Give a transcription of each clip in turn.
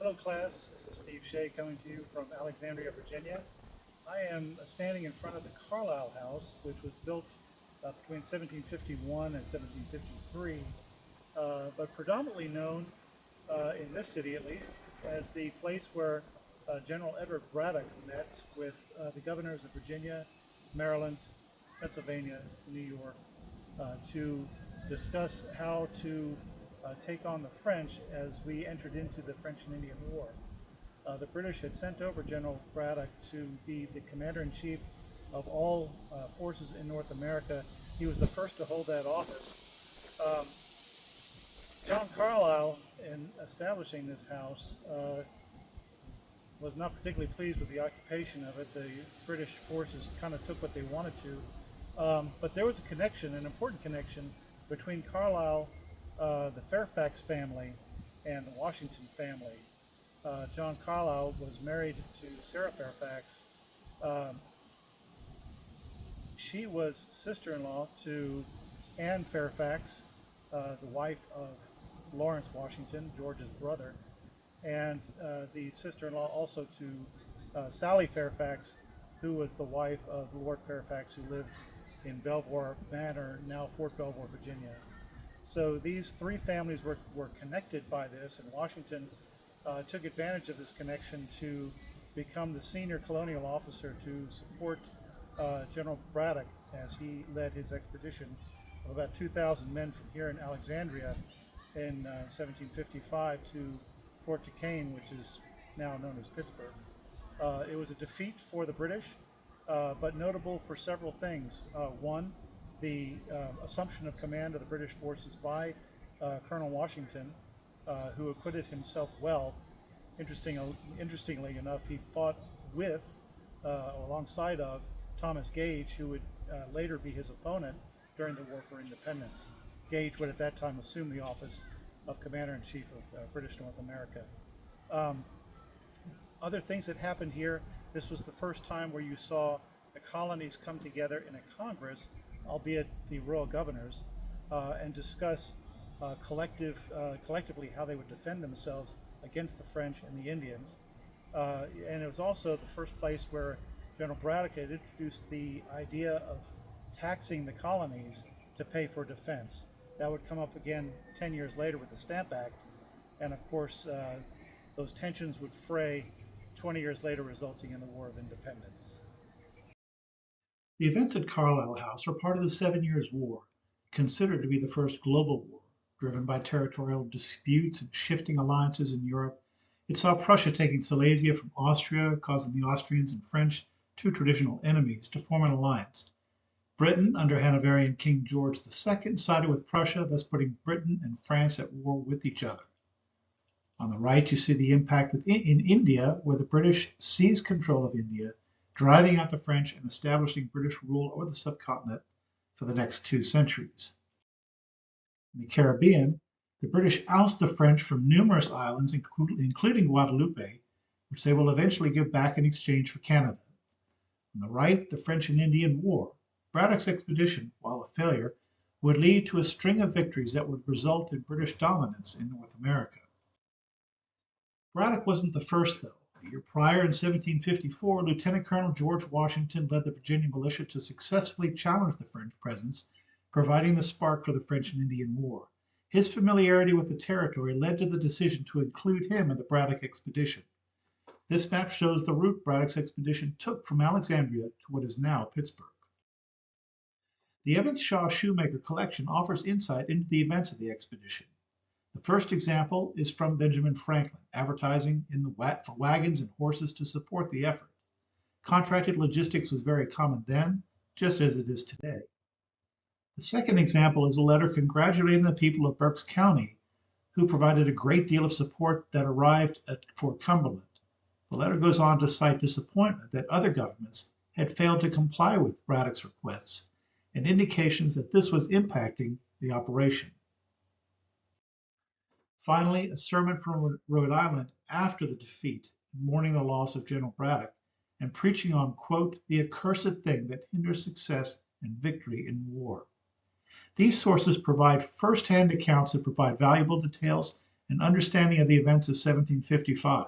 Hello, class. This is Steve Shea coming to you from Alexandria, Virginia. I am standing in front of the Carlisle House, which was built between 1751 and 1753, but predominantly known in this city, at least, as the place where General Edward Braddock met with the governors of Virginia, Maryland, Pennsylvania, New York, to discuss how to take on the French as we entered into the French and Indian War. The British had sent over General Braddock to be the commander-in-chief of all forces in North America. He was the first to hold that office. John Carlisle, in establishing this house, was not particularly pleased with the occupation of it. The British forces kind of took what they wanted to. But there was a connection, an important connection, between Carlisle, the Fairfax family, and the Washington family. John Carlisle was married to Sarah Fairfax. She was sister-in-law to Anne Fairfax, the wife of Lawrence Washington, George's brother, and the sister-in-law also to Sally Fairfax, who was the wife of Lord Fairfax, who lived in Belvoir Manor, now Fort Belvoir, Virginia. So these three families were connected by this, and Washington took advantage of this connection to become the senior colonial officer to support General Braddock as he led his expedition of about 2,000 men from here in Alexandria in 1755 to Fort Duquesne, which is now known as Pittsburgh. It was a defeat for the British, but notable for several things. One, the assumption of command of the British forces by Colonel Washington, who acquitted himself well. Interestingly enough, he fought with, alongside of, Thomas Gage, who would later be his opponent during the War for Independence. Gage would at that time assume the office of Commander-in-Chief of British North America. Other things that happened here, this was the first time where you saw the colonies come together in a Congress, albeit the royal governors, and discuss collectively how they would defend themselves against the French and the Indians. And it was also the first place where General Braddock had introduced the idea of taxing the colonies to pay for defense. That would come up again 10 years later with the Stamp Act, and of course those tensions would fray 20 years later, resulting in the War of Independence. The events at Carlisle House were part of the 7 Years' War, considered to be the first global war, driven by territorial disputes and shifting alliances in Europe. It saw Prussia taking Silesia from Austria, causing the Austrians and French, two traditional enemies, to form an alliance. Britain, under Hanoverian King George II, sided with Prussia, thus putting Britain and France at war with each other. On the right, you see the impact in India, where the British seized control of India, driving out the French and establishing British rule over the subcontinent for the next 2 centuries. In the Caribbean, the British oust the French from numerous islands, including Guadeloupe, which they will eventually give back in exchange for Canada. On the right, the French and Indian War. Braddock's expedition, while a failure, would lead to a string of victories that would result in British dominance in North America. Braddock wasn't the first, though. A year prior, in 1754, Lieutenant Colonel George Washington led the Virginia militia to successfully challenge the French presence, providing the spark for the French and Indian War. His familiarity with the territory led to the decision to include him in the Braddock expedition. This map shows the route Braddock's expedition took from Alexandria to what is now Pittsburgh. The Evans Shaw Shoemaker collection offers insight into the events of the expedition. The first example is from Benjamin Franklin, advertising for wagons and horses to support the effort. Contracted logistics was very common then, just as it is today. The second example is a letter congratulating the people of Berks County, who provided a great deal of support that arrived at Fort Cumberland. The letter goes on to cite disappointment that other governments had failed to comply with Braddock's requests, and indications that this was impacting the operation. Finally, a sermon from Rhode Island after the defeat, mourning the loss of General Braddock, and preaching on, quote, the accursed thing that hinders success and victory in war. These sources provide first-hand accounts that provide valuable details An understanding of the events of 1755.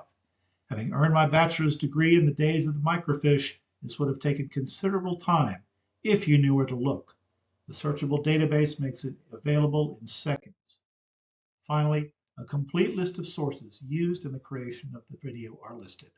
Having earned my bachelor's degree in the days of the microfiche, this would have taken considerable time if you knew where to look. The searchable database makes it available in seconds. Finally, a complete list of sources used in the creation of the video are listed.